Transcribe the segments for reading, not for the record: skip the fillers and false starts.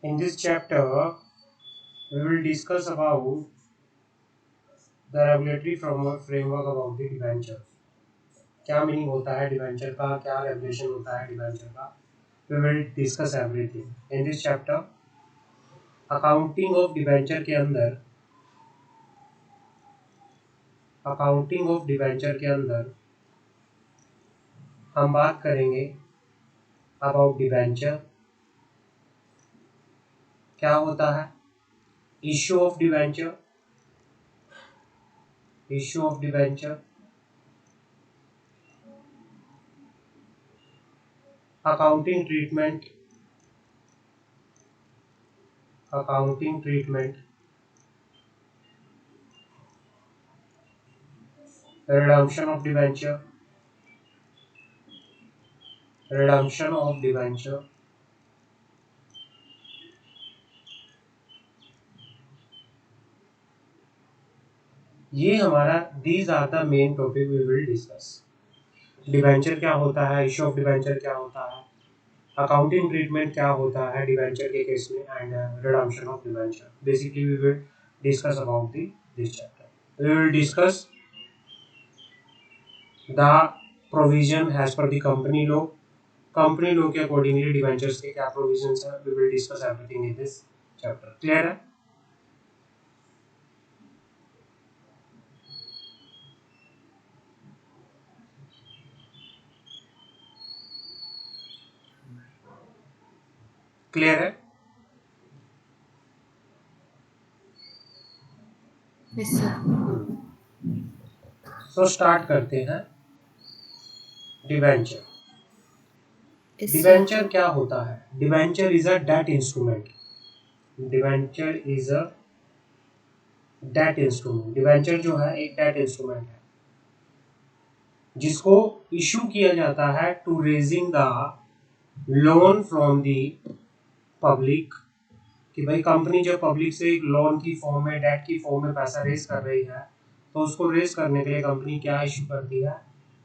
In this chapter, we will discuss about the regulatory framework about the debenture. क्या meaning होता है debenture का, क्या रेगुलेशन होता है डिबेंचर का. We will discuss everything in this chapter. Accounting of debenture के अंदर हम बात करेंगे अबाउट डिबेंचर. क्या होता है, issue of debenture, accounting treatment, redemption of debenture, ये हमारा these are the main topic we will discuss. Debenture क्या होता है, इश्यू ऑफ डिबेंचर क्या होता है, अकाउंटिंग ट्रीटमेंट क्या होता है डिबेंचर के केस में, and redemption of debenture. Basically we will discuss about this chapter. We will discuss the provision as per the company law के अकॉर्डिंगली डिबेंचर्स के क्या प्रोविजंस है. We will discuss everything in this chapter. Clear है? Clear है? Yes sir. तो start करते हैं. Debenture. Yes sir. Debenture क्या होता है? Debenture is a debt instrument. Debenture जो है एक डेट इंस्ट्रूमेंट है जिसको इशू किया जाता है to raising the loan from the public. कि भाई कंपनी जब पब्लिक से एक लोन की फॉर्म में, डेट की फॉर्म में पैसा रेज कर रही है, तो उसको रेज करने के लिए कंपनी क्या इशू करती है?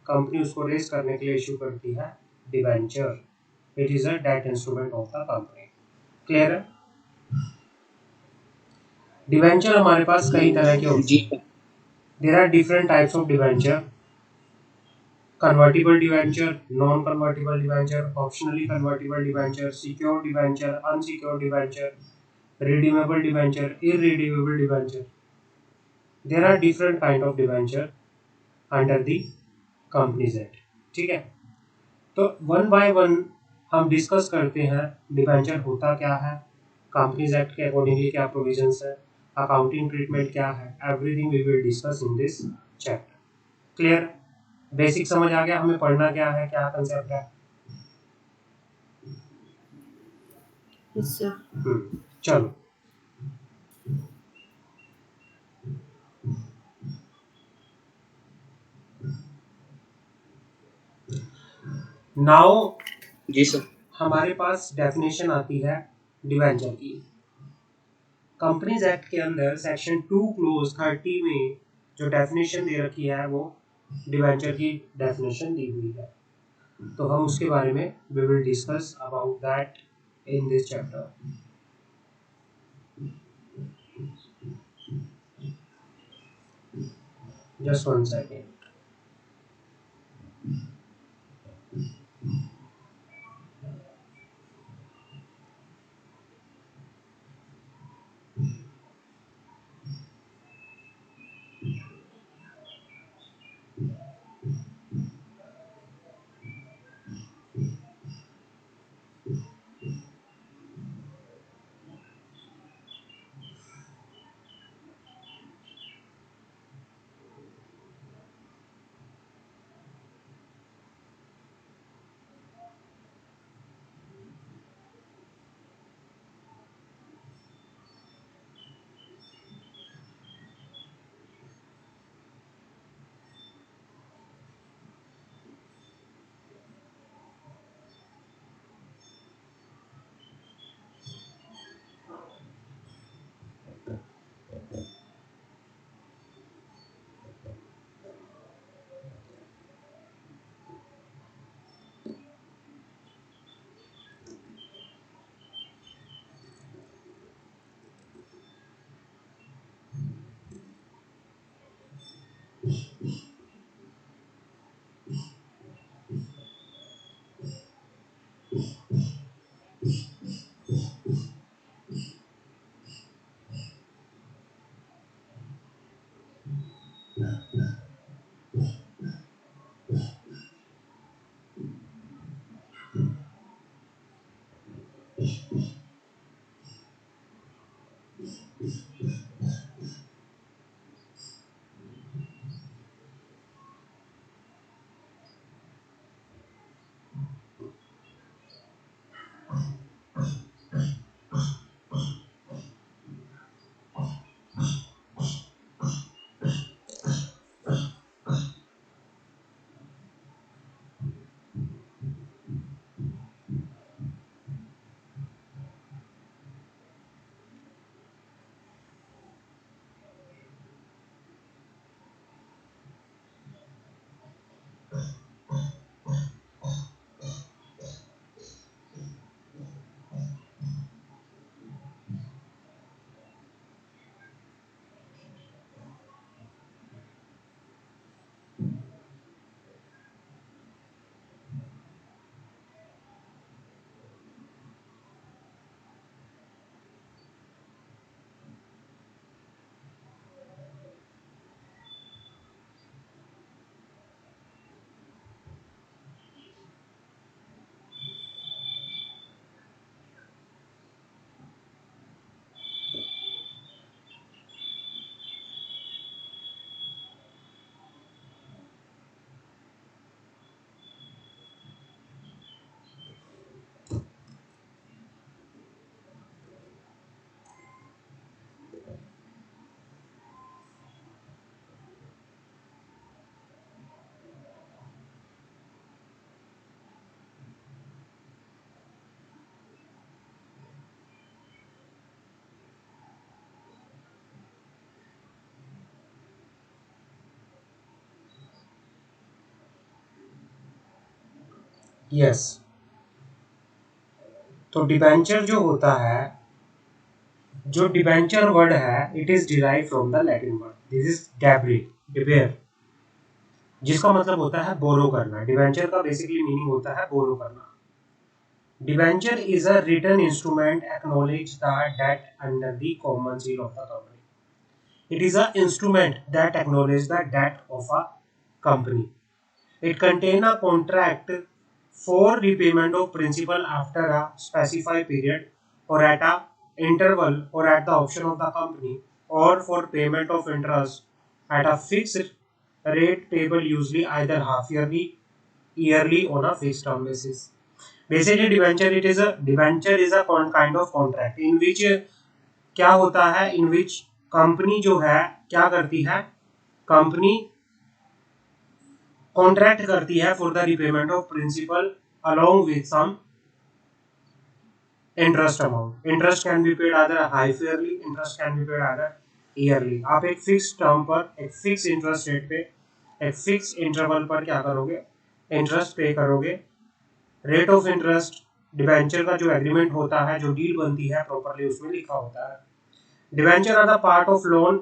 कंपनी उसको रेज करने के लिए इशू करती है debenture. It is a debt instrument of the company. Clear है? डिबेंचर हमारे पास कई तरह के होते हैं. There are different types of debenture. Convertible debenture, non convertible debenture, optionally convertible debenture, secured debenture, unsecured debenture, redeemable debenture, irredeemable debenture. There are different kind of debenture under the Companies Act. ठीक है, तो one by one हम discuss करते हैं debenture होता क्या है, companies act के अकॉर्डिंगली क्या प्रोविजंस है, अकाउंटिंग ट्रीटमेंट क्या है. Everything we will discuss in this chapter. Clear? Basic समझ आ गया हमें पढ़ना क्या है, क्या कंसेप्ट है. Yes sir. चलो. नाउ जी सर. हमारे पास डेफिनेशन आती है डिबेंचर की. कंपनीज एक्ट के अंदर सेक्शन 2 क्लोज 30 में जो डेफिनेशन दे रखी है वो डिबेंचर की डेफिनेशन दी हुई है. तो हम उसके बारे में we will discuss about that in this chapter. Just one second. Yes, तो डिबेंचर जो होता है, जो डिबेंचर वर्ड है, it is derive from the Latin word, this is debere, जिसका मतलब होता है बोरो करना। डिबेंचर का बेसिकली मीनिंग होता है बोरो करना। Debenture is a written instrument acknowledge the debt under the common seal of the company. It is a instrument that acknowledge the debt of a company. It contains a contract for repayment of principal after a specified period or at a interval or at the option of the company, or for payment of interest at a fixed rate payable usually either half yearly, yearly on a fixed term basis. Basically debenture is a kind of contract in which क्या होता है, in which company जो है क्या करती है, company contract करती है for the repayment of principal along with some interest amount. Interest can be paid either half yearly, interest can be paid either yearly. आप एक फिक्स टर्म पर, एक फिक्स इंटरेस्ट रेट पे, एक फिक्स इंटरवल पर क्या करोगे, इंटरेस्ट पे करोगे। रेट ऑफ इंटरेस्ट डिबेंचर का जो एग्रीमेंट होता है, जो डील बनती है प्रॉपरली उसमें लिखा होता है। Debenture are the part of loan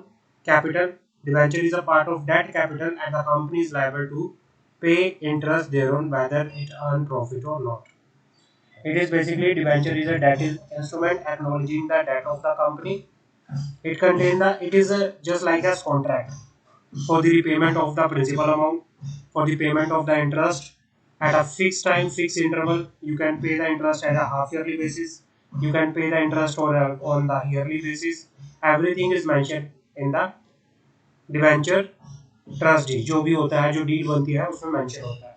capital. Debenture is a part of debt capital and the company is liable to pay interest thereon whether it earn profit or not. It is basically debenture is a debt instrument acknowledging the debt of the company. It is just like as contract for the repayment of the principal amount, for the payment of the interest at a fixed time, fixed interval. You can pay the interest at a half yearly basis. You can pay the interest on the yearly basis. Everything is mentioned in the debenture trust deed, जो भी होता है, जो deal बनती है उसमें mention होता है।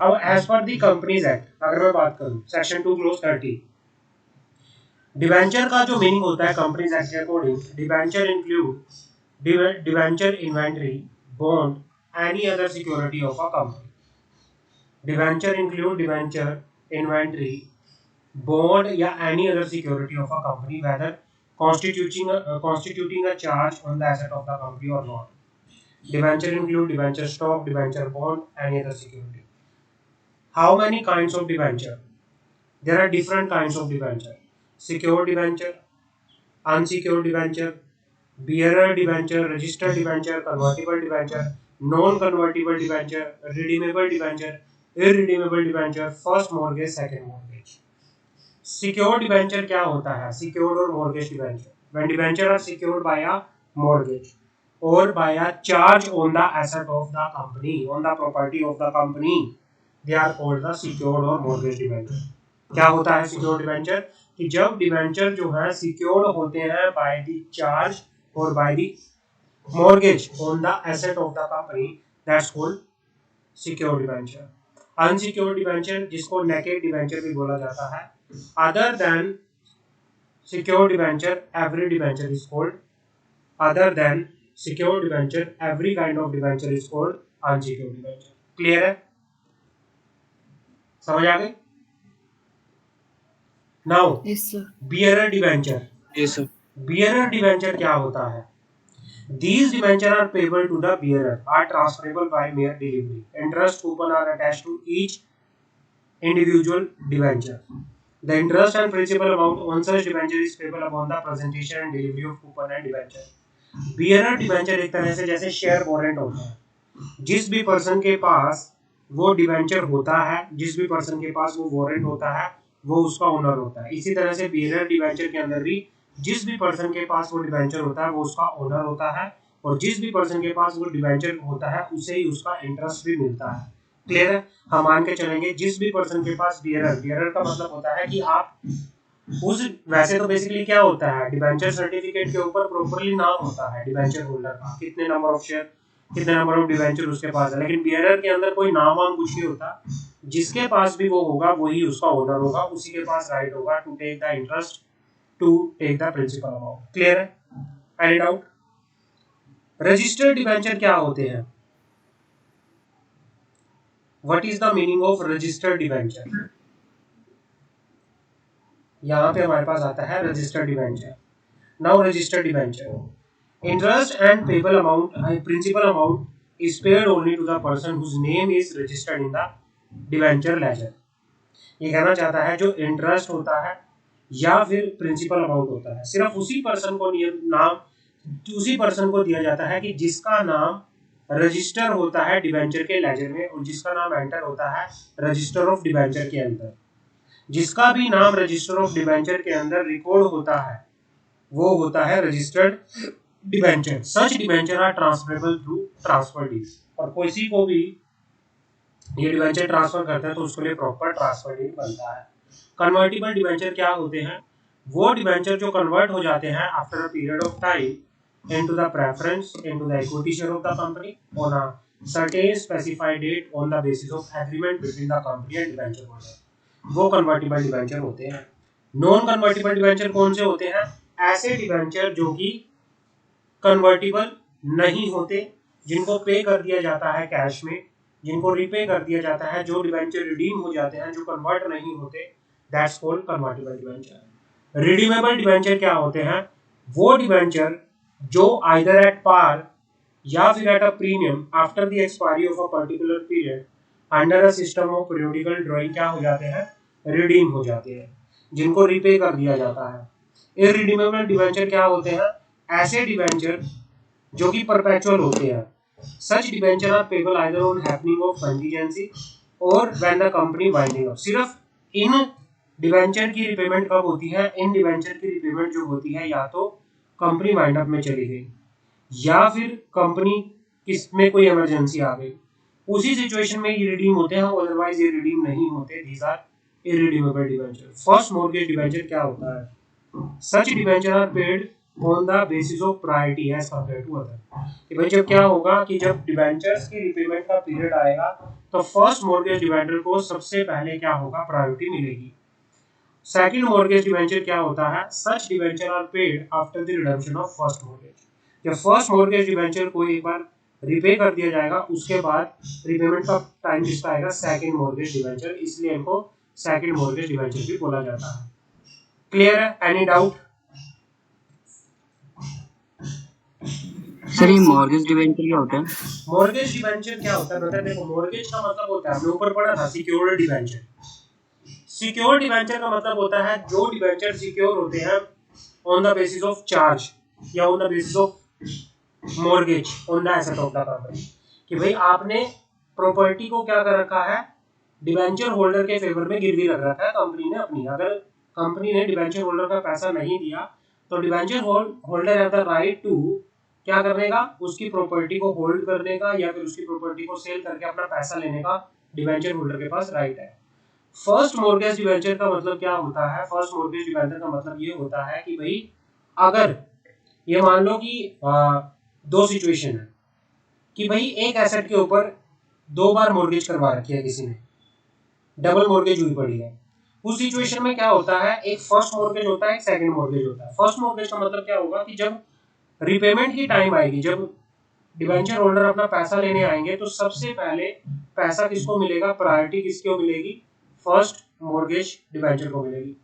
अब as per the companies act अगर मैं बात करूं, सेक्शन 2 क्लोज 30, डिबेंचर का जो मीनिंग होता है कंपनीज एक्ट के according, debenture include debenture inventory bond any other security of a company. Debenture include debenture inventory bond या any other security of a company whether constituting a charge on the asset of the company or not. Debenture include debenture stock, debenture bond, any other security. How many kinds of debenture? There are different kinds of debenture. Secured debenture, unsecured debenture, bearer debenture, registered debenture, convertible debenture, non-convertible debenture, redeemable debenture, irredeemable debenture, first mortgage, second mortgage. Secured debenture क्या होता है? Secured और mortgage debenture. When debenture are secured by a mortgage or by a charge on the asset of the company, on the property of the company, they are called the secured or mortgage debenture. क्या होता है secured debenture? कि जब debenture जो है secured होते हैं by the charge or by the mortgage on the asset of the company, that's called secured debenture. Unsecured debenture जिसको naked debenture भी बोला जाता है, other than secured debenture, every debenture is called, other than secured debenture, every kind of debenture is called unsecured debenture. Clear है? समझ आ गई? Now, Yes, sir. bearer debenture. Yes, sir. Bearer debenture क्या होता है? These debenture are payable to the bearer, are transferable by mere delivery. Interest coupon are attached to each individual debenture. The interest and principal amount on such debenture is payable upon the presentation and delivery of coupon and debenture. Bearer debenture एक तरह से जैसे share warrant होता है, जिस भी person के पास वो डिबेंचर होता है, जिस भी पर्सन के पास वो वारंट होता है, वो उसका ओनर होता है। इसी तरह से बेयरर डिबेंचर के अंदर भी जिस भी पर्सन के पास वो डिबेंचर होता है वो उसका ओनर होता है, और जिस भी पर्सन के पास वो डिबेंचर होता है उसे ही उसका इंटरेस्ट भी मिलता है। क्लियर है? हम मान के चलेंगे जिस भी पर्सन के पास बेयरर का मतलब होता है कि आप उस, वैसे तो बेसिकली क्या होता है, डिबेंचर सर्टिफिकेट के ऊपर प्रॉपर्ली नाम होता है डिबेंचर होल्डर का, कितने नंबर ऑफ शेयर, कितने नंबर ऑफ डिबेंचर उसके पास है, लेकिन बियरर के अंदर कोई नाम वाम कुछ नहीं होता। जिसके पास भी वो होगा वही उसका ओनर होगा, उसी के पास राइट होगा to take the interest, to take the principal amount. Clear है? Any doubt? रजिस्टर्ड डिबेंचर क्या होते हैं? What is the meaning of registered debenture? यहाँ पे हमारे पास आता है registered debenture. Now registered debenture, interest and payable amount, principal amount is paid only to the person whose name is registered in the debenture ledger. ये कहना चाहता है जो इंटरेस्ट होता है या फिर प्रिंसिपल अमाउंट होता है, सिर्फ उसी पर्सन को दिया जाता है कि जिसका नाम रजिस्टर होता है डिबेंचर के लेजर में और जिसका नाम एंटर होता है रजिस्टर ऑफ डिबेंचर के अंदर। जिसका भी नाम रजिस्टर ऑफ डिबेंचर के अंदर रिकॉर्ड होता है वो होता है registered debenture. Such debenture are transferable through transfer deed. और किसी को भी ये डिबेंचर ट्रांसफर करते हैं तो उसके लिए प्रॉपर ट्रांसफर डीड बनता है। कन्वर्टिबल डिबेंचर क्या होते हैं? वो डिबेंचर जो कन्वर्ट हो जाते हैं after a period of time into the preference into the equity share of the company on a certain specified date on the basis of agreement between the company and debenture holder, वो convertible debenture होते हैं। Non convertible debenture कौन से होते हैं? ऐसे debenture जो कि कन्वर्टिबल नहीं होते, जिनको पे कर दिया जाता है कैश में, जिनको रिपे कर दिया जाता है, जो डिबेंचर रिडीम हो जाते हैं, जो कन्वर्ट नहीं होते, that's called convertible debenture. Redeemable debenture क्या होते हैं? वो डिबेंचर जो आइदर एट पार या फिर at a premium after the expiry of a particular period under a system of periodical drawing क्या हो जाते हैं? रिडीम हो जाते हैं, जिनको रिपे कर दिया जाता है। इररिडीमेबल डिबेंचर क्या होते हैं? ऐसे डिबेंचर जो कि परपेचुअल होते हैं। Such debenture are payable either on happening of contingency और when the company winding up. सिर्फ इन डिबेंचर की रिपेमेंट कब होती है? इन डिबेंचर की रिपेमेंट जो होती है या तो कंपनी वाइंड अप में चली गई या फिर कंपनी किसमें कोई इमरजेंसी आ गई, उसी सिचुएशन में ये रिडीम होते हैं, अदरवाइज ये रिडीम नहीं होते। These are irredeemable debenture. First mortgage debenture क्या होता है? Such debenture are paid on the basis of priority as compare to other. कि भाई जब क्या होगा कि जब डिबेंचर्स की रिपेमेंट का पीरियड आएगा तो फर्स्ट मॉर्गेज डिबेंचर को सबसे पहले क्या होगा? प्रायोरिटी मिलेगी। सेकंड मॉर्गेज डिबेंचर क्या होता है? Such debenture are paid after the redemption of first mortgage. जब फर्स्ट मॉर्गेज डिबेंचर को एक बार रिपे कर दिया जाएगा उसके बाद रिपेमेंट का टाइम किसका आएगा? सेकंड मॉर्गेज डिबेंचर, इसलिए इनको सेकंड मॉर्गेज डिबेंचर भी बोला जाता है। क्लियर है? Any doubt? सर ये मॉर्गेज डिबेंचर क्या होता है? मॉर्गेज डिबेंचर क्या होता है बेटा? देखो मॉर्गेज का मतलब होता है, हमने ऊपर पढ़ा था सिक्योर्ड डिबेंचर। सिक्योर्ड डिबेंचर का मतलब होता है जो डिबेंचर सिक्योर होते हैं on the basis of charge या on the basis of mortgage on the asset of the company. कि भाई आपने प्रॉपर्टी को क्या कर रखा है? डिबेंचर होल्डर के फेवर में गिरवी रख रखा है कंपनी ने अपनी। अगर कंपनी ने डिबेंचर होल्डर का पैसा नहीं दिया तो debenture holder have the right to क्या करने का? उसकी प्रॉपर्टी को होल्ड करने का या फिर उसकी प्रॉपर्टी को सेल करके अपना पैसा लेने का डिबेंचर होल्डर के पास राइट है। फर्स्ट मॉर्गेज डिबेंचर का मतलब क्या होता है? फर्स्ट मॉर्गेज डिबेंचर का मतलब ये होता है कि भाई अगर ये मान लो कि दो सिचुएशन है कि भाई एक एसेट के ऊपर दो बार मॉर्गेज करवा रखी है किसी ने, डबल मॉर्गेज हुई पड़ी है। उस सिचुएशन में क्या होता है? एक फर्स्ट मॉर्गेज होता है, एक सेकंड मॉर्गेज होता है। फर्स्ट मॉर्गेज का मतलब क्या होगा कि जब रिपेमेंट की टाइम आएगी, जब डिबेंचर होल्डर अपना पैसा लेने आएंगे तो सबसे पहले पैसा किसको मिलेगा? प्रायोरिटी किसको मिलेगी? फर्स्ट मॉर्गेज डिबेंचर को मिलेगी।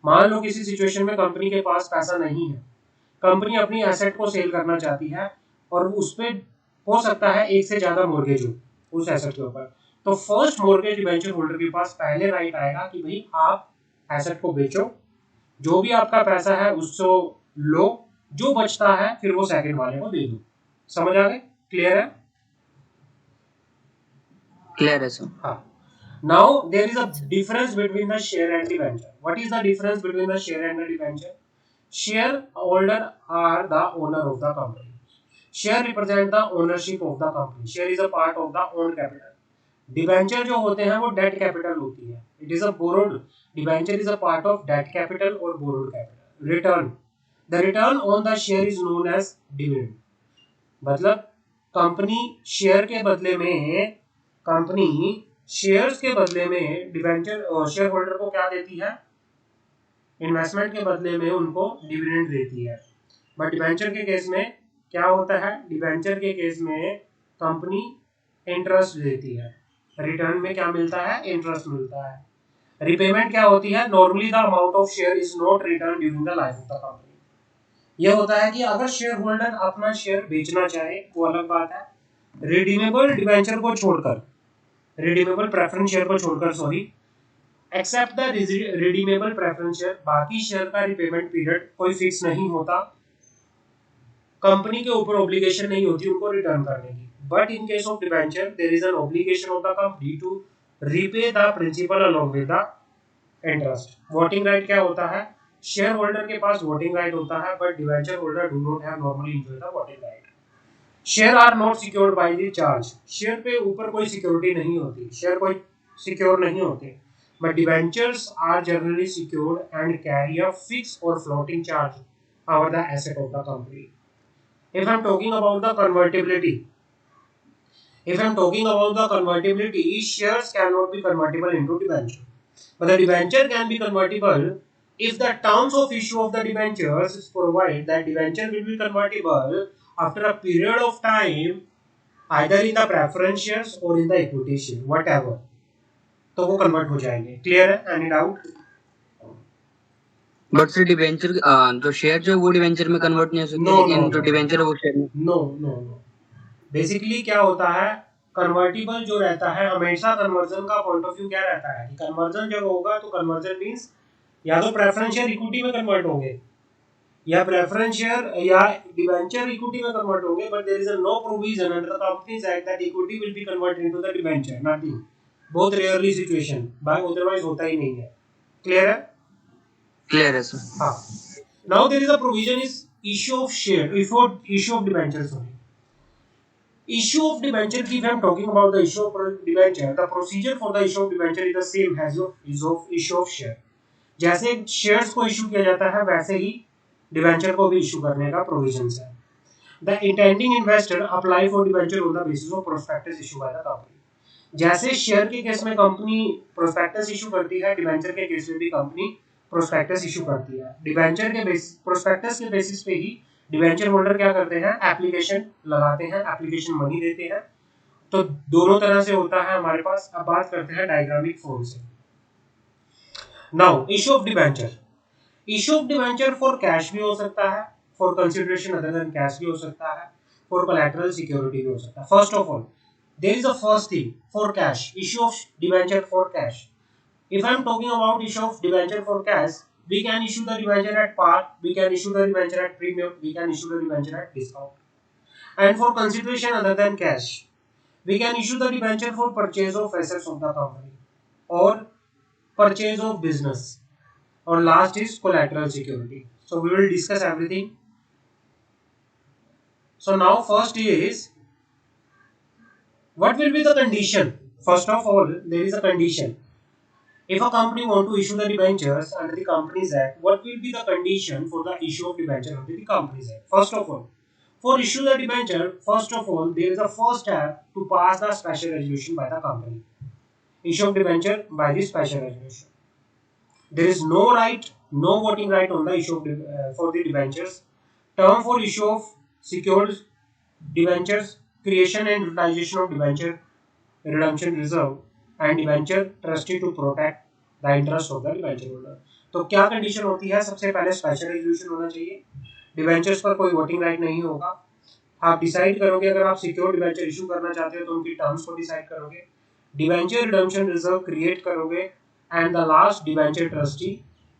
मान लो किसी सिचुएशन में कंपनी के पास पैसा नहीं है, कंपनी अपनी एसेट को सेल करना चाहती है और उस पे हो सकता है एक से ज्यादा मॉर्गेज हो उस एसेट के ऊपर, तो फर्स्ट मॉर्गेज डिबेंचर होल्डर के पास पहले राइट आएगा कि भाई आप एसेट को बेचो, जो भी आपका पैसा है उसको लो, जो बचता है फिर वो सेकंड वाले को दे दो। समझ आ गए? क्लियर है? क्लियर है सर। हाँ। Now there is a difference between the share and debenture. What is the difference between the share and the debenture? Shareholder are the owner of the company. Share represent the ownership of the company. Share is a part of the own capital. Debenture जो होते हैं वो debt capital होती है. It is a borrowed. Debenture is a part of debt capital or borrowed capital. Return. The return on the share is known as dividend. मतलब company share के बदले में डिबेंचर शेयर होल्डर को क्या देती है? इन्वेस्टमेंट के बदले में उनको डिविडेंड देती है। बट डिबेंचर के केस में क्या होता है? डिबेंचर के केस में कंपनी इंटरेस्ट देती है, रिटर्न में क्या मिलता है? इंटरेस्ट मिलता है। रिपेमेंट क्या होती है? Normally the amount of share is not return during the life of the company. यह होता है कि अगर शेयर होल्डर अपना शेयर बेचना चाहे वो अलग बात है। रिडीमेबल डिबेंचर को छोड़कर, रिडीमेबल प्रेफरेंस शेयर को छोड़कर except the redeemable preference share, बाकी शेयर का रिपेमेंट पीरियड कोई फिक्स नहीं होता, कंपनी के ऊपर ऑब्लिगेशन नहीं होती उनको रिटर्न करने की, but in case of debenture there is an obligation of the company to repay the principal along with the interest. Voting right क्या होता है, शेयर होल्डर के पास वोटिंग राइट होता है, but debenture holder do not have normally enjoy the voting right. Share are not secured by the charge, share पे ऊपर कोई security नहीं होती, शेयर कोई सिक्योर नहीं होते, but debentures are generally secured and carry a fix और floating charge over the asset of the company. If I'm talking about the convertibility, shares cannot be convertible into debenture, but the debenture can be convertible if the terms of issue of the debentures provide that debenture will be convertible after a period of time, either in the preference shares or in the equity share, whatever. तो वो convert हो जाएंगे। Clear है? Any doubt? But sir debenture जो share जो वो debenture में convert नहीं हो सकते, लेकिन जो डिवेंचर है वो शेयर में। नो नो नो, बेसिकली क्या होता है, कन्वर्टिबल जो रहता है हमेशा कन्वर्जन का पॉइंट ऑफ व्यू क्या रहता है कि कन्वर्जन जब होगा तो कन्वर्जन मींस या तो प्रेफरेंस शेयर इक्विटी में कन्वर्ट होंगे या प्रेफरेंस शेयर या डिबेंचर इक्विटी में कन्वर्ट होंगे, but there is no provision under the companies act that equity will be converted into the debenture, nothing, बहुत रेयरली सिचुएशन, बाय अदरवाइज होता ही नहीं है। क्लियर है? क्लियर है सर। हां, now there is a provision is issue of share, issue of debenture, sorry, issue of debenture. If I am talking about the issue of debenture, the procedure for the issue of debenture is the same as of issue of share. जैसे shares को issue किया जाता है वैसे ही debenture को भी issue करने का प्रोविजंस है। The intending investor apply for debenture on the basis of prospectus issue bye the company. जैसे शेयर के केस में कंपनी प्रोस्पेक्टस इशू करती है, डिबेंचर के केस में भी कंपनी प्रोस्पेक्टस इशू करती है। डिबेंचर के बेसिस प्रोस्पेक्टस के बेसिस पे ही डिबेंचर होल्डर क्या करते हैं, एप्लीकेशन लगाते हैं, एप्लीकेशन मनी देते हैं, तो दोनों तरह से होता है हमारे पास। अब बात करते हैं डायग्रामिक फॉर्म से। Now issue of debenture, issue of debenture for cash भी हो सकता है, for consideration other than cash भी हो सकता है, फॉर कोलैटरल सिक्योरिटी भी हो सकता है। First of all there is a first thing for cash, issue of debenture for cash. If I am talking about issue of debenture for cash, we can issue the debenture at par, we can issue the debenture at premium, we can issue the debenture at discount. And for consideration other than cash, we can issue the debenture for purchase of assets of the company or purchase of business. Or last is collateral security. So we will discuss everything. So now first is, what will be the condition? First of all, there is a condition. If a company want to issue the debentures under the Companies Act, what will be the condition for the issue of debenture under the Companies Act? First of all, for issue the debenture, first of all, there is a first step to pass the special resolution by the company. Issue of debenture by the special resolution. There is no right, no voting right on the issue of for the debentures. Term for issue of secured debentures, creation and utilization of debenture, redemption reserve, and debenture trustee to protect the interest of the debenture holder. तो क्या condition होती है, सबसे पहले special resolution होना चाहिए, debentures पर कोई वोटिंग राइट नहीं होगा, आप डिसाइड करोगे अगर आप सिक्योर डिबेंचर इशू करना चाहते हो तो उनकी टर्म्स को डिसाइड करोगे, डिबेंचर रिडम्पशन रिजर्व क्रिएट करोगे, and the last debenture trustee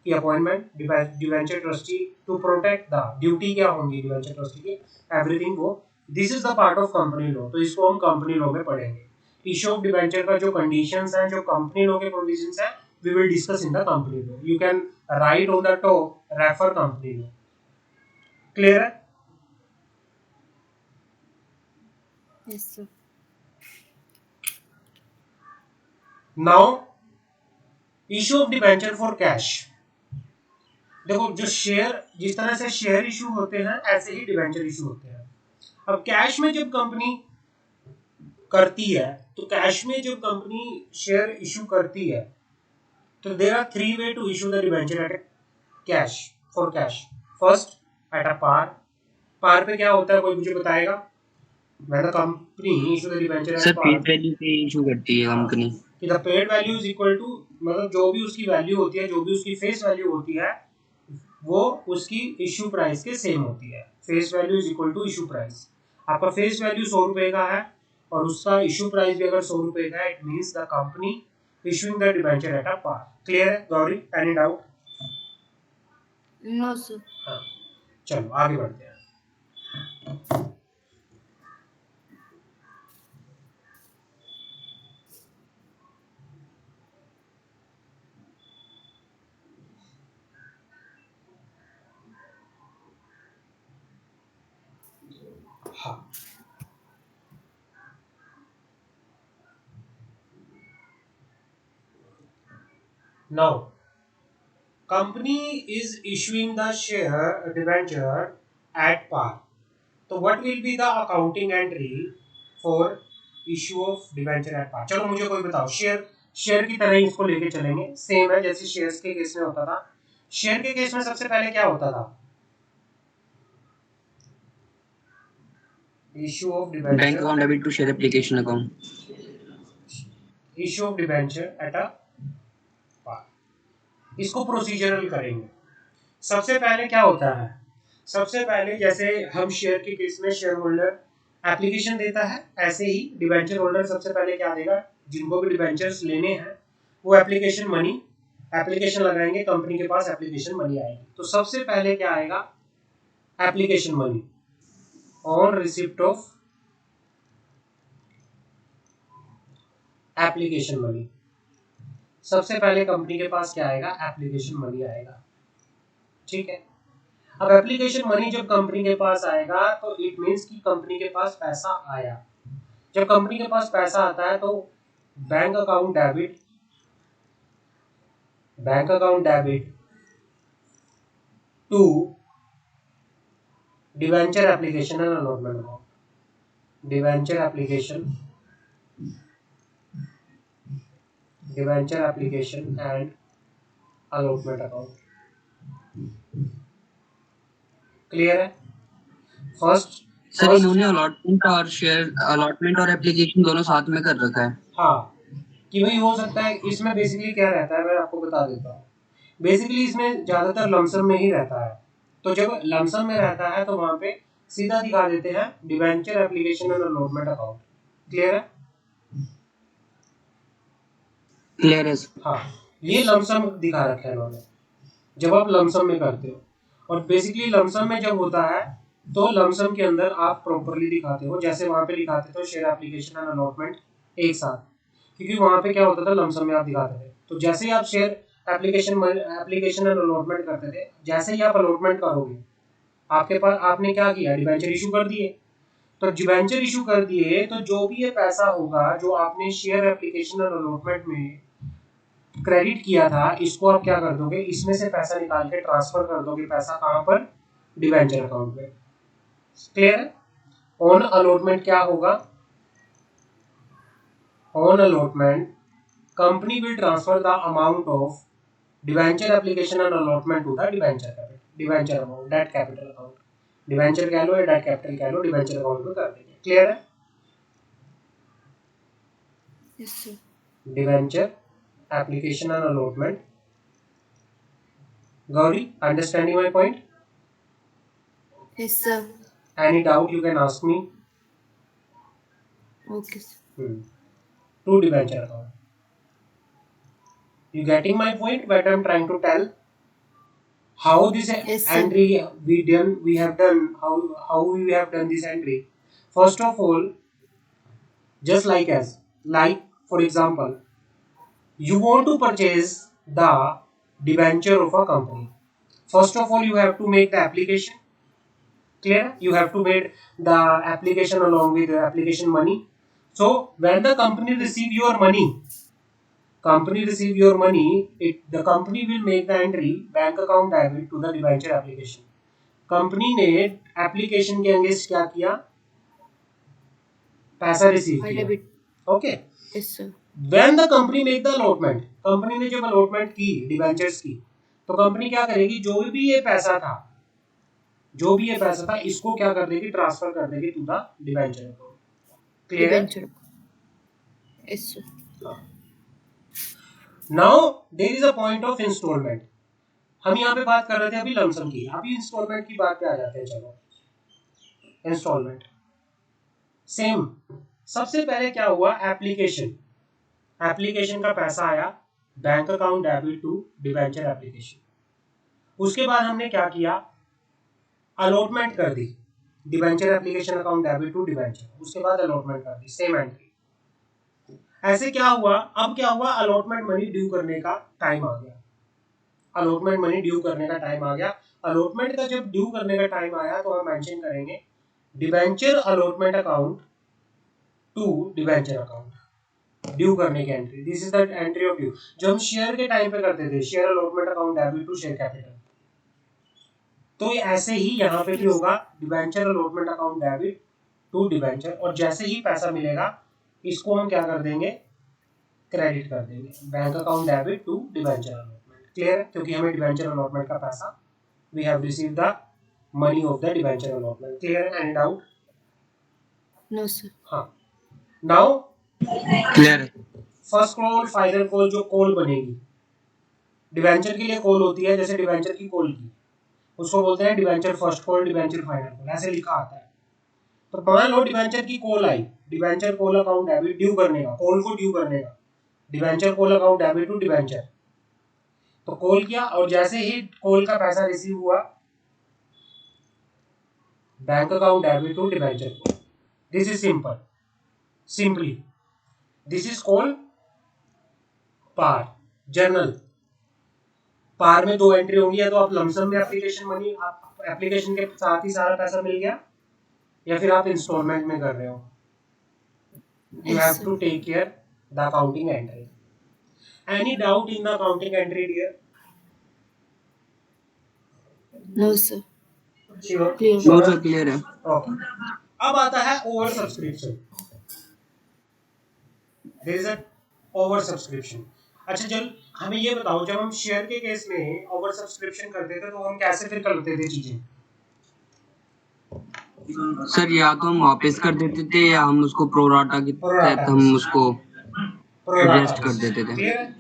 की appointment, debenture trustee to protect the, duty क्या होंगी डिबेंचर ट्रस्टी की, एवरीथिंग वो, this is the part of company law. तो इसको हम कंपनी लॉ में पढ़ेंगे। इशू ऑफ डिबेंचर का जो कंडीशंस हैं, जो कंपनी लॉ के प्रोविजंस हैं, we will discuss in the company law. You can write on the top refer company law. Clear है? Yes sir. Now issue of debenture for cash. देखो जो share, जिस तरह से शेयर इशू होते हैं ऐसे ही डिबेंचर इशू होते हैं। अब कैश में जब कंपनी करती है, तो कैश में जब कंपनी शेयर इशू करती है तो there are three way to issue the debenture at cash, for cash. First at a par. Par पे क्या होता है, कोई मुझे बताएगा? When the company issue the debenture at sir par, face value पे इशू करती है कंपनी कि the paid value is equal to, मतलब जो भी उसकी वैल्यू होती है, जो भी उसकी फेस वैल्यू होती है, वो उसकी इशू प्राइस के सेम होती है। Face value is equal to issue price. आपका फेस वैल्यू 100 रुपए का है और उसका इशू प्राइस भी अगर 100 रुपए का है, it means the company issuing the debenture at a par. Clear है Gauri? Any doubt? No, sir. हाँ, चलो आगे बढ़ते हैं. हाँ, now company is issuing the share debenture at par. तो what will be the accounting entry for issue of debenture at par? चलो मुझे कोई बताओ. शेयर की तरह ही इसको लेके चलेंगे. सेम है जैसे शेयर्स के केस में होता था. शेयर के केस में सबसे पहले क्या होता था? Issue of debenture, bank account debit to share application account. Issue of debenture at a par. इसको प्रोसीजरल करेंगे. सबसे पहले क्या होता है? सबसे पहले जैसे हम शेयर के केस में शेयर होल्डर एप्लीकेशन देता है, ऐसे ही डिबेंचर होल्डर सबसे पहले क्या देगा? जिनको भी डिबेंचर्स लेने हैं वो एप्लीकेशन लगाएंगे, कंपनी के पास एप्लीकेशन मनी आएगी. तो सबसे पहले क्या आएगा? Application money. On receipt of application money, सबसे पहले कंपनी के पास क्या आएगा? एप्लीकेशन मनी आएगा. ठीक है. अब एप्लीकेशन मनी जब कंपनी के पास आएगा तो इट मींस कि कंपनी के पास पैसा आया. जब कंपनी के पास पैसा आता है तो bank account debit to debenture application and allotment account. Debenture application and allotment account. Clear है? फर्स्ट सर इन्होंने अलॉटमेंट और एप्लीकेशन दोनों साथ में कर रखा है. हाँ, कि भाई हो सकता है इसमें बेसिकली क्या रहता है, मैं आपको बता देता हूँ. बेसिकली इसमें ज्यादातर लमसम में ही रहता है. तो जब लमसम में रहता है तो वहां पे सीधा दिखा देते हैं debenture application and allotment account. Clear है? क्लियर है. हाँ, ये लमसम दिखा रखा है इन्होंने जब आप लमसम में करते हो. और बेसिकली लमसम में जब होता है तो लमसम के अंदर आप प्रॉपर्ली दिखाते हो, जैसे वहां पे दिखाते थे शेयर एप्लीकेशन एंड अलॉटमेंट एक साथ, क्योंकि वहां पे क्या होता था? लमसम में आप दिखाते थे. तो जैसे ही आप शेयर एप्लीकेशन एंड अलॉटमेंट करते थे, जैसे ही आप अलॉटमेंट करोगे आपके पास आपने क्या किया? डिबेंचर इशू कर दिए. तो डिबेंचर इशू कर दिए तो जो भी ये पैसा होगा जो आपने शेयर एप्लीकेशन और अलॉटमेंट में क्रेडिट किया था, इसको आप क्या कर दोगे? इसमें से पैसा निकाल के ट्रांसफर कर दोगे. पैसा कहां पर? डिबेंचर अकाउंट पे. क्लियर है? ऑन अलॉटमेंट क्या होगा? On allotment company will transfer the amount of debenture application and allotment to the debenture amount, debt capital account. Debenture कह लो या डेट कैपिटल कह लो, डिबेंचर अकाउंट में कर देंगे. क्लियर है? Yes, sir. Debenture application and allotment. Gauri, understanding my point? Yes, sir. Any doubt you can ask me? Okay, sir. To debenture account. You getting my point? What I'm trying to tell? How this Yes, sir. entry we have done? How we have done this entry? First of all, just like for example, you want to purchase the debenture of a company. First of all, you have to make the application. Clear? You have to make the application along with the application money. So when the company receive your money, the company will make the entry bank account debit to the debenture application. Company ने application के against क्या किया? पैसा receive I किया. debit. Okay. Yes, sir. When the company make the allotment, company ने जब allotment की debentures की, तो कंपनी क्या करेगी? जो भी ये पैसा था इसको क्या कर देगी? ट्रांसफर कर देगी to the debenture account. Clear है? Debenture. Yes, sir. Now there is a point of installment. हम यहाँ पे बात कर रहे थे अभी लमसम की, अभी इंस्टॉलमेंट की बात पे आ जाते हैं. चलो इंस्टॉलमेंट सेम. सबसे पहले क्या हुआ? एप्लीकेशन. एप्लीकेशन का पैसा आया bank account debit to debenture application. उसके बाद हमने क्या किया, अलॉटमेंट कर दी debenture application account debit to debenture, उसके बाद अलॉटमेंट कर दी, सेम एंट्री। ऐसे क्या हुआ, अब क्या हुआ, अलॉटमेंट मनी ड्यू करने का टाइम आ गया। अलॉटमेंट मनी ड्यू करने का टाइम आ गया। अलॉटमेंट का जब ड्यू करने का टाइम आया तो हम मेंशन करेंगे debenture allotment account to debenture account, due करने की entry, this is the entry of due, जो हम शेयर के टाइम पे करते थे, share allotment account debit to share capital. तो ऐसे ही यहाँ पे भी होगा, debenture allotment account debit to debenture, और जैसे ही पैसा मिलेगा इसको हम क्या कर देंगे, क्रेडिट कर देंगे, bank account debit to debenture allotment. Clear है, क्योंकि हमें डिबेंचर अलॉटमेंट का पैसा, we have received the money of the debenture allotment. Clear है, एनी डाउट? No, sir. हाँ, नाउ क्लियर है। फर्स्ट कॉल फाइनल कॉल, जो कॉल बनेगी डिबेंचर के लिए कॉल होती है, जैसे डिबेंचर की कॉल की, उसको बोलते हैं debenture first call, debenture final call, ऐसे लिखा आता है। तो मान लो डिबेंचर की कॉल आई, debenture call account debit due करने का, कॉल को ड्यू करने का, debenture call account debit to debenture, तो कॉल किया और जैसे ही कॉल का पैसा रिसीव हुआ, bank account debit to debenture को, this is simple, simply this is called par, journal. Par में दो एंट्री होंगी, या तो आप लमसम में एप्लीकेशन मनी, आप एप्लीकेशन के साथ ही सारा पैसा मिल गया, या फिर आप इंस्टॉलमेंट में कर रहे हो। You have to take care the accounting entry. Any doubt in the accounting entry, dear? No, sir. Sure. Clear. No sir, clear है। Okay. अब आता है over subscription. There is a over subscription. अच्छा चल, हमें ये बताओ, जब हम शेयर के केस में ओवर सब्सक्रिप्शन करते थे तो हम कैसे फिर करते थे चीजें? सर या तो हम वापस कर देते थे, या हम उसको प्रोराटा के तहत हम उसको एडजस्ट कर देते थे। क्लियर है?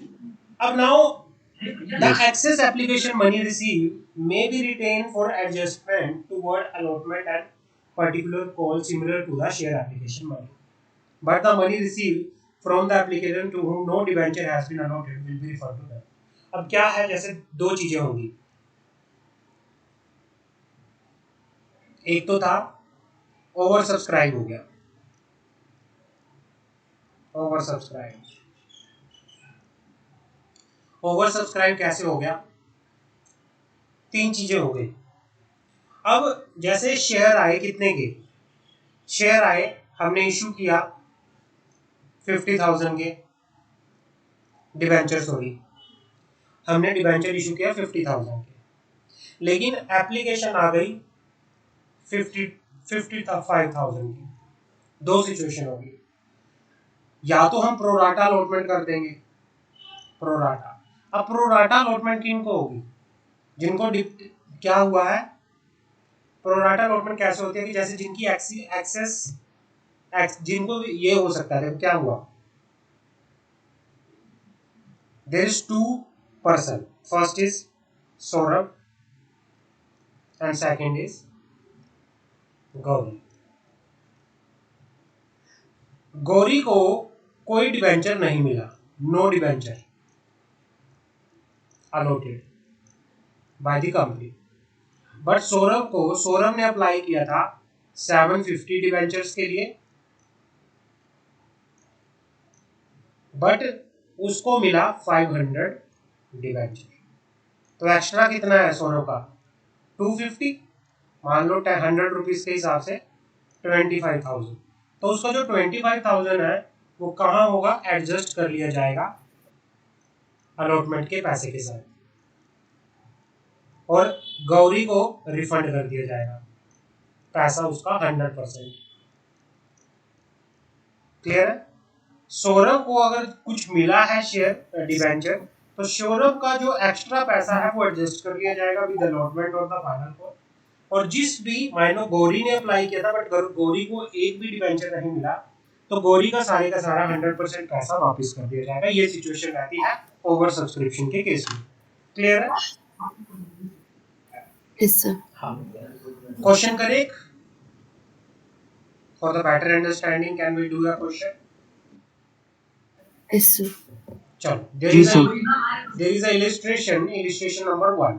अब now the excess application money received may be retained for adjustment toward allotment and particular call similar to the share application money, but the money received from the applicant to whom no debenture has been allotted will be referred to them. अब क्या है, जैसे दो चीजें होंगी, एक तो था ओवर सब्सक्राइब हो गया, ओवर सब्सक्राइब, ओवर सब्सक्राइब कैसे हो गया, तीन चीजें हो गई। अब जैसे शेयर आए, कितने के शेयर आए, हमने इशू किया 50,000 के डिबेंचर, सॉरी हमने डिबेंचर इशू किया 50,000 के, लेकिन एप्लीकेशन आ गई 55,000 की। दो सिचुएशन होगी, या तो हम प्रोराटा अलॉटमेंट कर देंगे, प्रोराटा। अब प्रोराटा अलॉटमेंट किनको होगी, जिनको क्या हुआ है, प्रोराटा अलॉटमेंट कैसे होती है कि जैसे जिनकी एक्सेस, जिनको ये हो सकता है, क्या हुआ, there is two person, first is Saurabh and second is Gauri. Gauri को कोई डिबेंचर नहीं मिला, no debenture allotted by the company, but Saurabh ने अप्लाई किया था 750 डिबेंचर्स के लिए, बट उसको मिला 500 डिबेंचर। तो एक्स्ट्रा कितना है सौरभ का, 250, मान लो 100 रुपीज के हिसाब से 25,000। तो उसका जो 25,000 है वो कहाँ होगा, एडजस्ट कर लिया जाएगा अलॉटमेंट के पैसे के साथ, और गौरी को रिफंड कर दिया जाएगा पैसा उसका 100%। क्लियर है? सौरभ को अगर कुछ मिला है शेयर डिबेंचर, तो सौरभ का जो एक्स्ट्रा पैसा है वो एडजस्ट कर लिया जाएगा विद अलॉटमेंट और द फाइनल कॉल। और जिस भी, मानो गौरी ने अप्लाई किया था बट गौरी को एक भी डिबेंचर नहीं मिला, तो गौरी का सारा 100% पैसा वापस कर दिया जाएगा। ये सिचुएशन रहती है ओवर सब्सक्रिप्शन के केस में। क्लियर है? Yes, sir. हाँ। क्वेश्चन करें, for the better understanding can we do the question? Yes, sir. चलो, जी sir. there is a illustration number 1.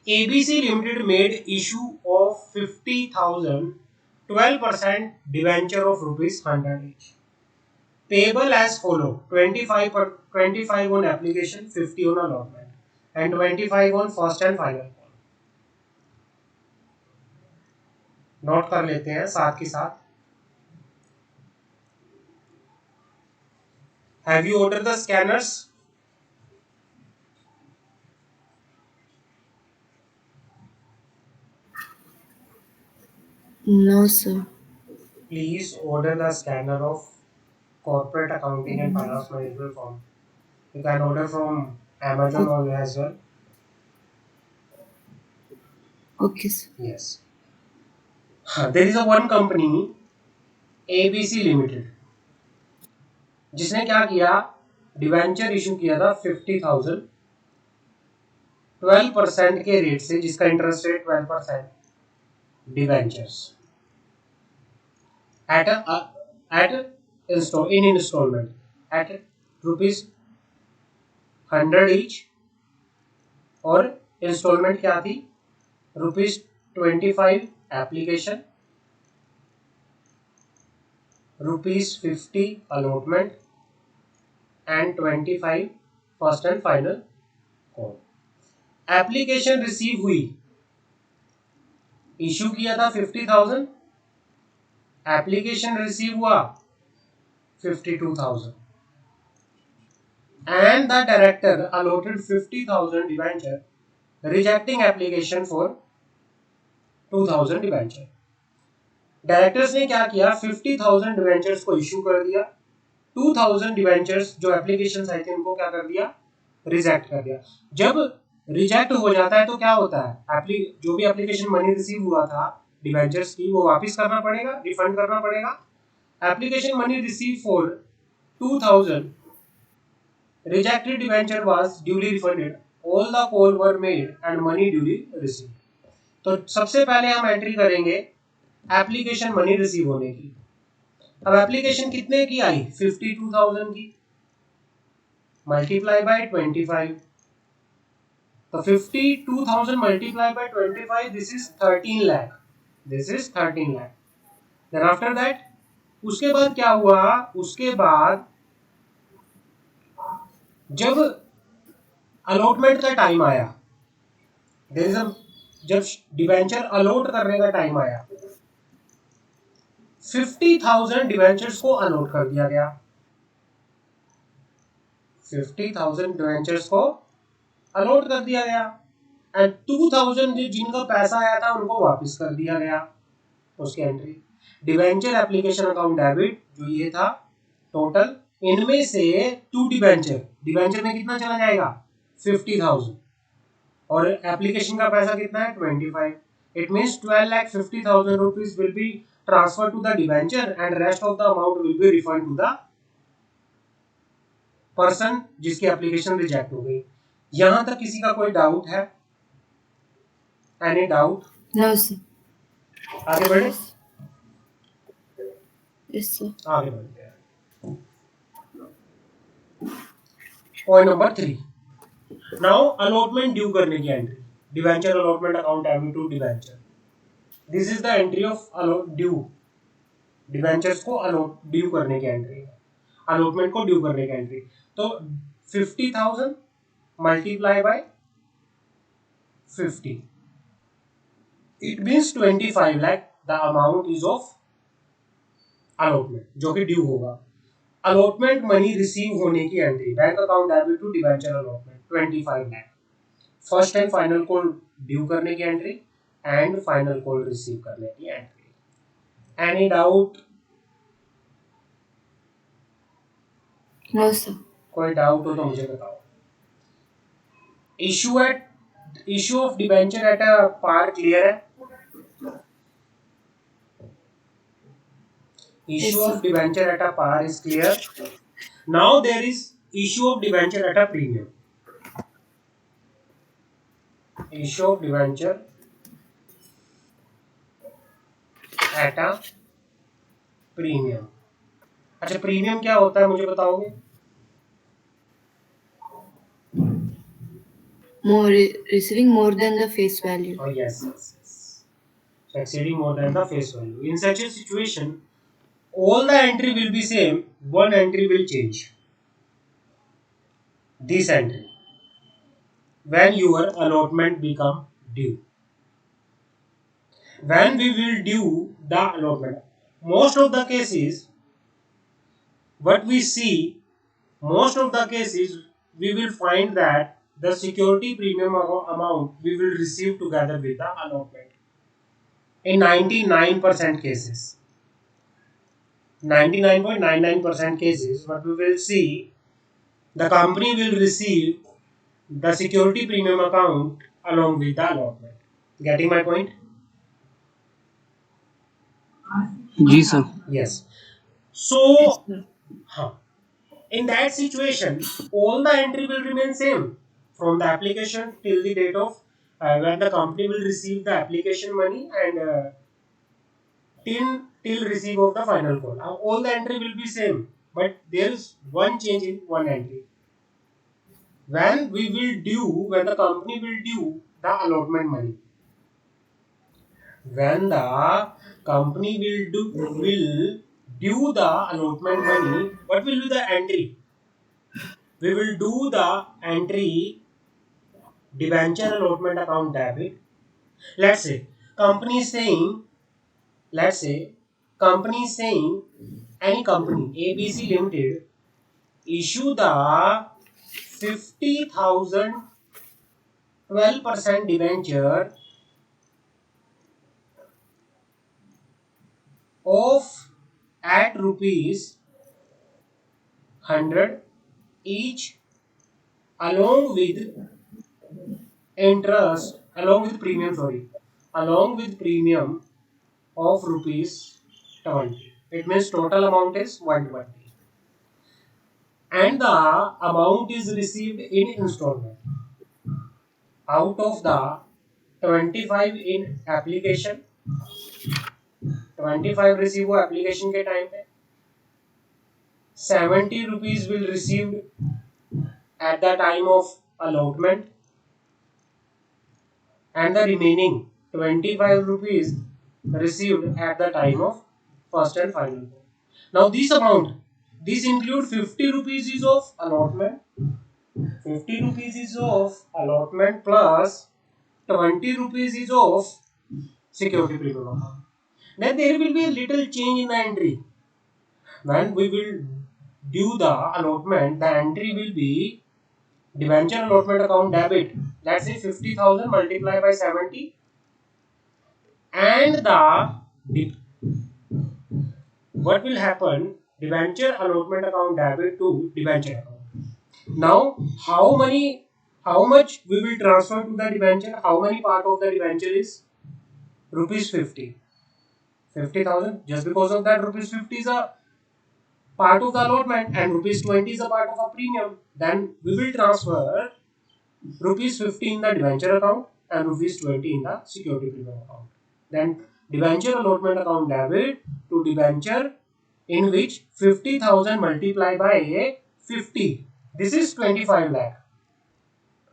ABC Limited made issue of 50,000 12% debenture of rupees 100 each. Payable as follow: 25 on application, 50 on allotment, and 25 on first and final call. Note कर लेते हैं साथ के साथ. Have you ordered the scanners? No, sir. Please order the scanner of corporate accounting and finance management form. You can order from Amazon or as well. Okay, sir. Yes. There is a one company, ABC Limited, जिसने क्या किया, debenture issue किया था 50,000 12% के rate से, जिसका interest rate 12%, debentures eight इन instalment eight ₹100 each, और instalment क्या थी, ₹25 application, ₹50 allotment and 25 first and final call. Application receive हुई, इशू किया था 50,000, एप्लीकेशन रिसीव हुआ 52,000, and the director allotted 50,000 debenture, rejecting application for 2,000 debenture. Directors ने क्या किया, 50,000 डिवेंचर्स को इशू कर दिया, 2,000 डिवेंचर्स जो एप्लीकेशन आई थी उनको क्या कर दिया, रिजेक्ट कर दिया. जब रिजेक्ट हो जाता है तो क्या होता है, जो भी एप्लीकेशन मनी रिसीव हुआ था डिवेंचर्स की, वो वापस करना पड़ेगा, रिफंड करना पड़ेगा. Application money receive for 2,000 rejected debenture was duly refunded, all the call were made and money duly received. तो सबसे पहले हम एंट्री करेंगे एप्लीकेशन मनी रिसीव होने की. अब एप्लीकेशन कितने की आई, 52,000 की, मल्टीप्लाई बाय 25. तो 52,000 multiply by 25, this is 13 lakh, this is 13 lakh. Then after that, उसके बाद क्या हुआ, उसके बाद जब अलॉटमेंट का टाइम आया, जब डिवेंचर अलॉट करने का टाइम आया, 50,000 डिवेंचर्स को अलॉट कर दिया गया, 50,000 डिवेंचर्स को अलॉट कर दिया गया, एंड 2,000 जिनका पैसा आया था उनको वापस कर दिया गया. उसकी entry, debenture application account debit, जो ये था टोटल, इनमें से 2 डिवेंचर में कितना चला जाएगा, 50,000, और एप्लीकेशन का पैसा कितना है, 25. It means 12,50,000 rupees will be transferred to the debenture and rest of the amount will be refunded to the person जिसकी एप्लीकेशन रिजेक्ट हो गई. यहां तक किसी का कोई डाउट है, एनी डाउट? No, sir. आगे बढ़े. Yes, sir. आगे बढ़ते हैं. Point number 3. Now allotment due करने की entry, debenture allotment account debit to debenture. This is the entry of due, debentures को ड्यू करने की एंट्री, अलॉटमेंट को ड्यू करने की एंट्री. तो 50,000 multiply by 50, it means 25 lakh the amount is of allotment, जो कि ड्यू होगा. अलॉटमेंट मनी रिसीव होने की entry, bank account debit to debenture allotment 25 lakh, first and final call due करने की entry and final call receive करने की entry. Any doubt? No, sir. कोई डाउट हो तो मुझे बताओ. Issue of debenture at a par clear है? Issue of debenture at a par is clear. Now there is issue of debenture at a premium. Issue of debenture at a premium. अच्छा, premium क्या होता है मुझे बताओगे? More receiving more than the face value. Oh yes, yes, yes. So exceeding more than the face value. In such a situation, all the entry will be same. One entry will change. This entry when your allotment become due. When we will due the allotment, most of the cases, what we see, most of the cases, we will find that the security premium amount we will receive together with the allotment. In 99% cases, 99.99% cases, what we will see, the company will receive the security premium account along with the allotment. Getting my point? जी sir. Yes. Yes, So, sir. in that situation, all the entry will remain same from the application till the date of when the company will receive the application money and till receive of the final call. All the entry will be same, but there is one change in one entry. When we will due, when the company will due the allotment money. When the company will due the allotment money, what will be the entry? We will do the entry debenture allotment account debit. Let's say company is saying, let's say company is saying any company ABC Limited issue the 50,000 12% debenture of at rupees 100 each along with interest, along with premium, sorry, along with premium of rupees 20. It means total amount is 120. And the amount is received in installment. Out of the 25 in application, 25 receive वो application के time पे, 70 rupees will received at the time of allotment, and the remaining 25 rupees received at the time of first and final call. Now this amount, this include 50 rupees is of allotment, 50 rupees is of allotment plus 20 rupees is of security premium account. Then there will be a little change in the entry. When we will do the allotment, the entry will be debenture allotment account debit. Let's say 50,000 multiplied by 70 and the what will happen, debenture allotment account debit to debenture account. Now how much we will transfer to the debenture, how many part of the debenture is rupees 50,000, just because of that rupees 50 is a part of the allotment and rupees 20 is a part of a premium, then we will transfer rupees 50 in the debenture account and rupees 20 in the security premium account. Then debenture allotment account debit to debenture, in which 50,000 multiplied by 50. This is 25 lakh.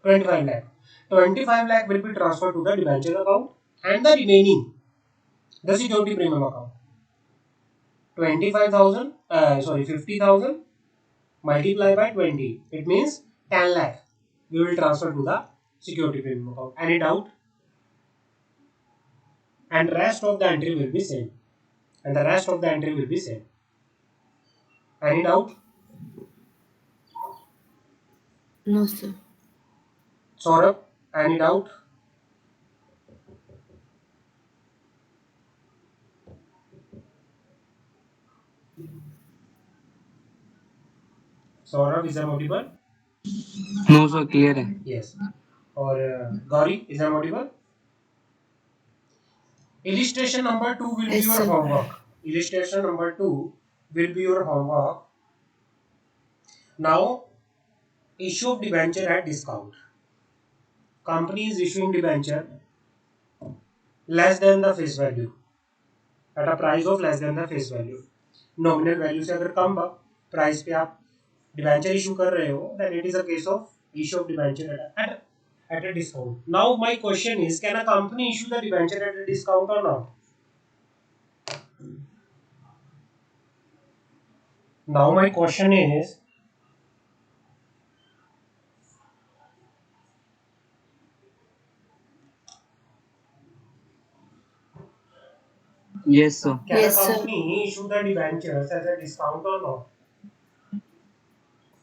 25 lakh. 25 lakh will be transferred to the debenture account and the remaining, the security premium account. 25,000, 50,000 multiplied by 20. It means 10 lakh. We will transfer to the security premium account. Any doubt? And rest of the entry will be same. And the rest of the entry will be same. Any doubt? No, sir. Saurabh, any doubt? Saurabh, is I audible? No sir, clear है. Yes. Or Gauri, is I audible? Illustration number 2 will be Yes, your sir. homework. Illustration number 2 will be your homework. Now, issue of debenture at discount. Company is issuing debenture less than the face value, at a price of less than the face value. Nominal value से अगर कम price पे आप debenture issue कर रहे हो, then it is a case of issue of debenture at a discount. Now my question is, can a company issue the debenture at a discount or not? Now my question is, Yes, sir. can Yes, a sir. company issue the debentures as a discount or not?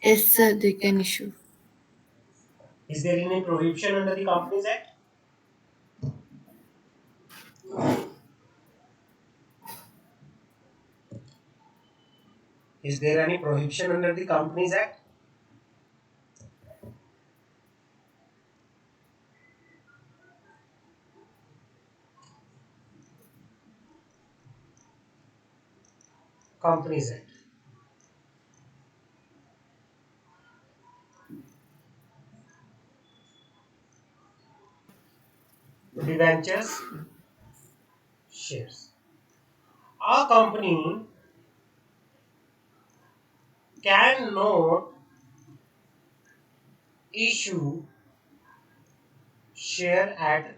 Yes, sir, they can issue. Is there any prohibition under the Companies Act? Is there any prohibition under the Companies Act? Companies Act. Debentures, shares. A company cannot issue share at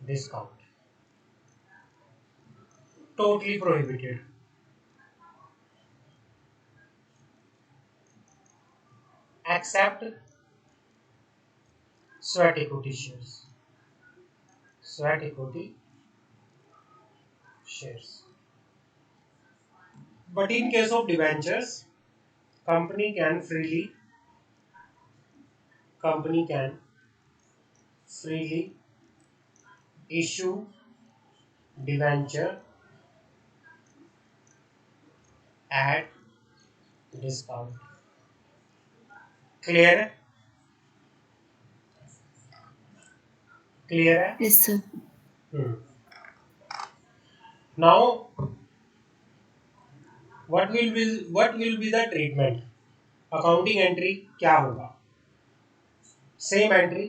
discount. Totally prohibited. Except sweat equity shares. Sweat equity shares. But in case of debentures, company can freely issue debenture at discount. Clear? Clear? Yes, sir. Now, what will be the treatment? Accounting entry क्या होगा? Same entry,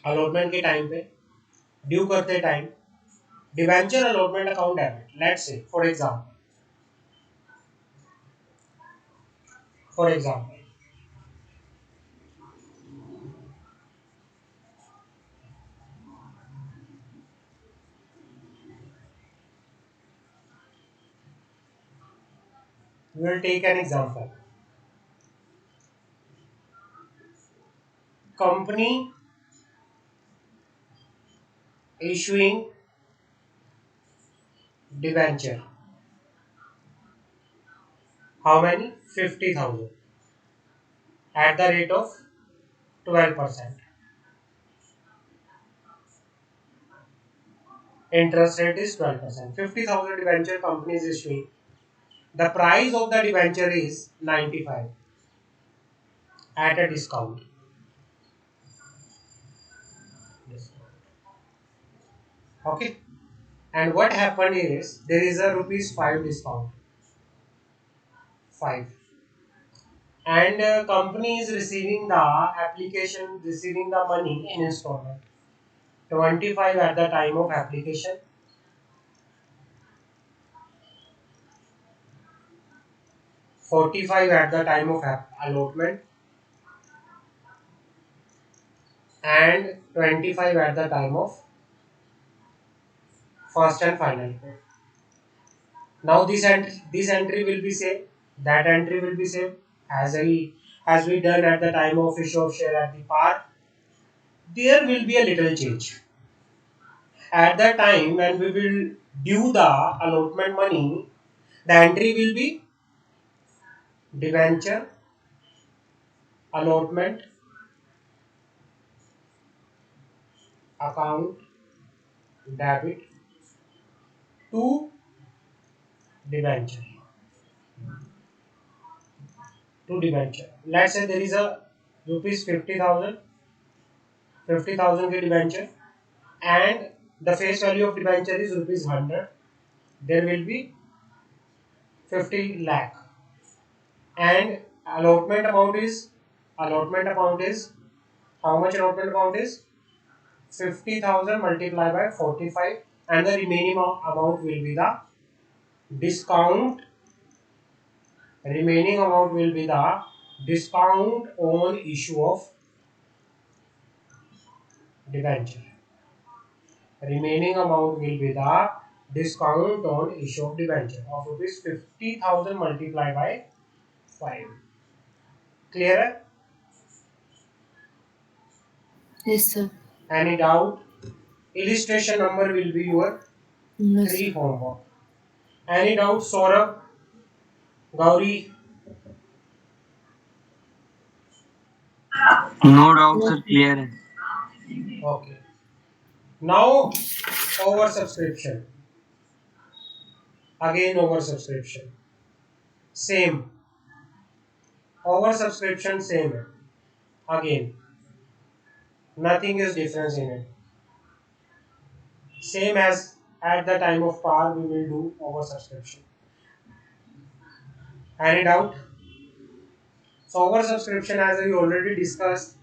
allotment के time पे, due करते time, debenture allotment account debit. Let's say, for example, we will take an example. Company issuing debenture. How many? 50,000 at the rate of 12%. Interest rate is 12%. 50,000 debenture company is issuing. The price of the debenture is 95 at a discount. Okay. And what happened is there is a rupees 5 discount. 5. And company is receiving the money in installment. 25 at the time of application, 45 at the time of allotment, and 25 at the time of first and final pay. Now this entry will be same, that entry will be same as we done at the time of issue of share at the par. There will be a little change. At the time when we will due the allotment money, the entry will be debenture allotment account debit to debenture. Let's say there is a rupees 50,000 के debenture and the face value of debenture is rupees 100. There will be 50 lakh and allotment amount is how much allotment amount is 50,000 multiplied by 45 and the remaining amount will be the discount, remaining amount will be the discount on issue of debenture. Remaining amount will be the discount on issue of debenture of rupees 50,000 multiplied by 5. Clear? Yes, sir. Any doubt? Illustration number will be your No, 3 sir. homework. Any doubt, Saurabh, Gauri? No doubt No. Sir, clear है। Okay. Now over subscription. Again over subscription. Same. Over subscription same. Again. Nothing is difference in it. Same as at the time of par we will do over subscription. Any doubt? So over subscription, as we already discussed,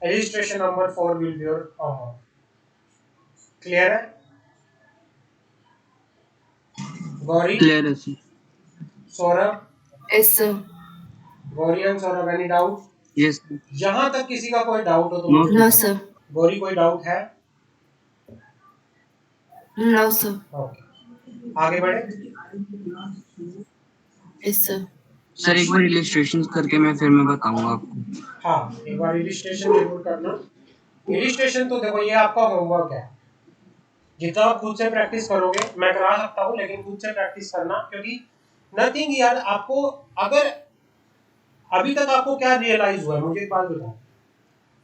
illustration number 4 will be your homework. Clear है? Gauri, clear है sir. Saurabh, Yes, sir. Gauri and Saurabh, any doubt? Yes यहाँ तक किसी का कोई doubt हो तो No, मुझे No, बताओ। sir. गौरी कोई डाउट है? No, sir. ओके, आगे बढ़े। Yes, sir. सर एक बार इलिस्ट्रेशन करके मैं बताऊंगा आपको। हाँ, एक बार इलिस्ट्रेशन जरूर करना। इलिस्ट्रेशन तो देखो ये आपका होमवर्क है, जितना आप खुद से प्रैक्टिस करोगे, मैं करा सकता हूँ लेकिन खुद से प्रैक्टिस करना, क्योंकि नथिंग यार आपको, अगर अभी तक आपको क्या रियलाइज हुआ है, मुझे एक बात बताओ,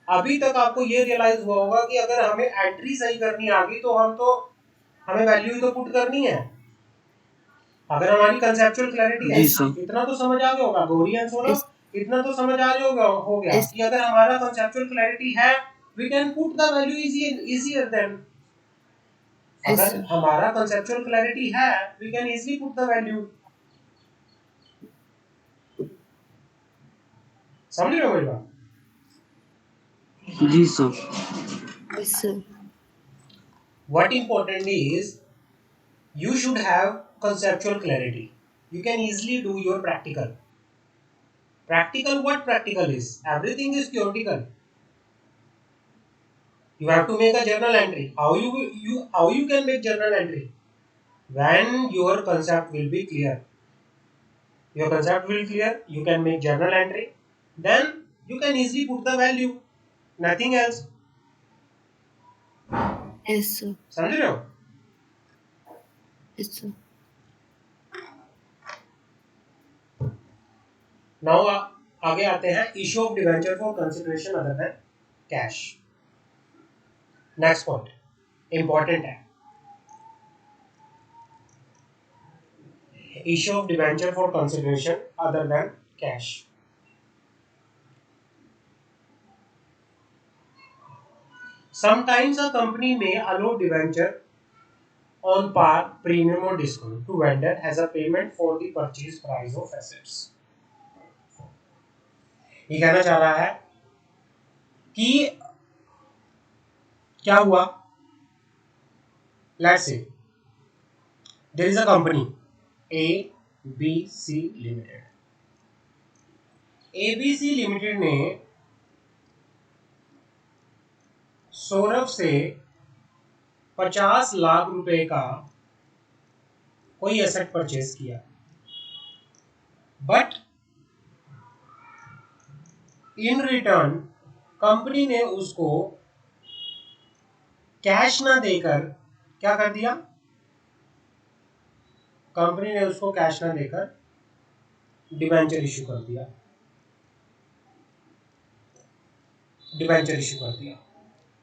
अभी तक आपको ये रियलाइज हुआ होगा कि अगर हमें एंट्री सही करनी आ गई तो हमें वैल्यू ही तो पुट करनी है। अगर हमारी कंसेप्चुअल क्लैरिटी है, इतना तो समझ आ गया होगा गौरी एंड सोनम, इतना तो समझ आ रहा हो गया कि अगर हमारा कंसेप्चुअल क्लैरिटी है, we can put the value easier than. अगर हमारा कंसेप्चुअल क्लैरिटी है, we can easily put the value. समझ रहे हो मेरी बात? जी sir. Yes, sir. What important is you should have conceptual clarity. You can easily do your practical. Practical, what practical is? Everything is theoretical. You have to make a journal entry. How you can make journal entry? When your concept will be clear. Your concept will clear, you can make journal entry. Then you can easily put the value. Nothing else. Yes, sir. समझ रहे हो? Yes, sir. Now आगे आते हैं issue of debenture for consideration other than cash. Next point, important है, issue of debenture for consideration other than cash. Sometimes a company may allow debenture on par, premium or discount to vendor as a payment for the purchase price of assets. ये कहना चाह रहा है कि क्या हुआ, let's say there is a company ABC Limited. ABC Limited ने सौरभ से 50 लाख रुपए का कोई एसेट परचेज किया, बट इन रिटर्न कंपनी ने उसको कैश ना देकर क्या कर दिया, कंपनी ने उसको कैश ना देकर डिबेंचर इशू कर दिया, डिबेंचर इशू कर दिया।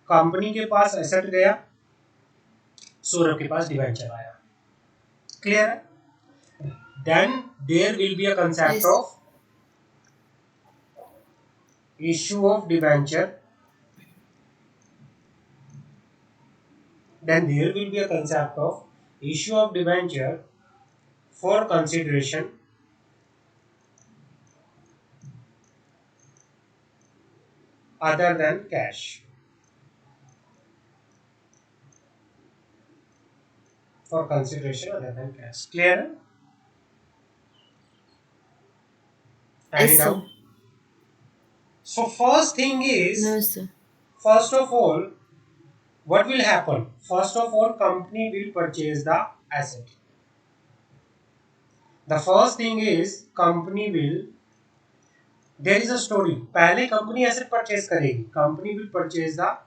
कंपनी के पास एसेट गया, सौरभ के पास डिबेंचर आया। क्लियर है? Then there will be a concept of issue of debenture. Then there will be a concept of issue of debenture for consideration other than cash. For consideration other than cash. Clear? Any Yes, sir. doubt? So first thing is, No, sir. first of all, what will happen? First of all, company will purchase the asset. The first thing is, company will, there is a story. पहले company asset purchase करेगी. Company will purchase the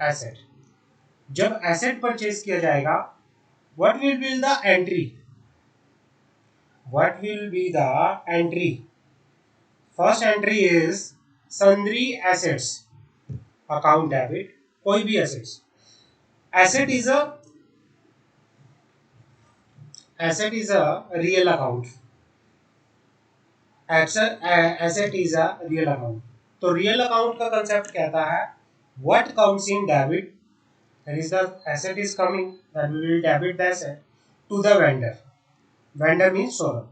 asset. जब asset purchase किया जाएगा, what will be the entry? What will be the entry? First entry is sundry assets. Account debit. कोई भी assets. Asset is a real account. Asset is a real account. तो real account का concept कहता है what comes in debit, that is the asset is coming, then we will debit the asset to the vendor. Vendor means Saurabh.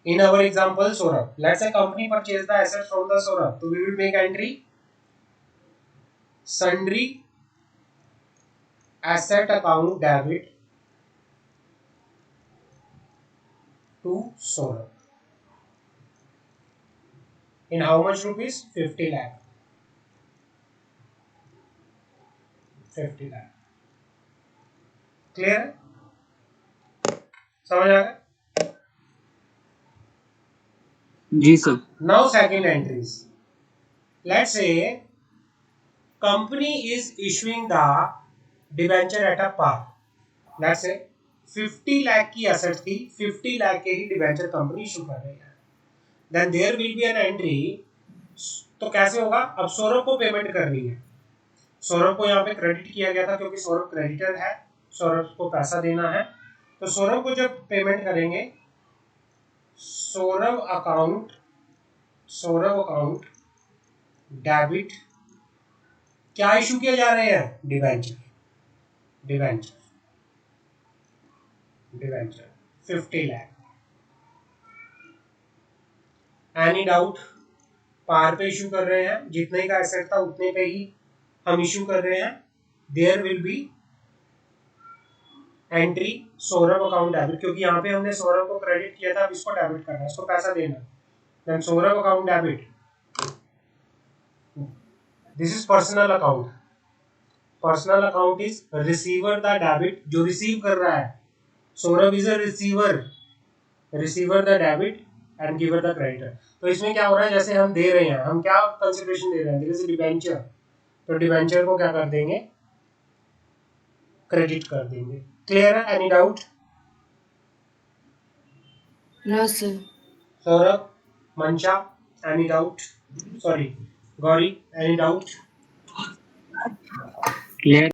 In our example, Saurabh. Let's say company purchase the asset from the Saurabh. So we will make entry sundry asset account debit to Saurabh. In how much rupees? 50 lakh. 50 lakh. Clear? समझ आ गया? जी sir. Now second entries. Let's say company is issuing the debenture at a par. Let's say 50 lakh की asset थी, 50 lakh के ही debenture company issue कर रही है. Then there will be an entry. तो कैसे होगा? अब सौरभ को पेमेंट करनी है. सौरभ को यहाँ पे क्रेडिट किया गया था क्योंकि सौरभ क्रेडिटर है, सौरभ को पैसा देना है. तो सौरभ को जब पेमेंट करेंगे, सौरभ अकाउंट डेबिट क्या इशू किए जा रहे हैं? Debenture 50 lakh. Any doubt? Par पे इशू कर रहे हैं, जितने का एसेट था उतने पे ही हम इशू कर रहे हैं. There will be entry Saurabh account debit, क्योंकि यहाँ पे हमने सौरभ को क्रेडिट किया था, अब इसको डेबिट करना है, इसको पैसा देना. Then Saurabh account debit. This is personal account. Personal account is receiver the debit, जो रिसीव कर रहा है. Saurabh is a receiver the debit and giver the creditor. तो इसमें क्या हो रहा है? जैसे हम दे रहे हैं, हम क्या कंसिडरेशन दे रहे हैं? जैसे डिबेंचर, तो डिबेंचर को क्या कर देंगे? क्रेडिट कर देंगे. क्लियर है? Any doubt? No, sir. Saurabh, Mansha, any doubt? Sorry, Gauri, any doubt? Clear.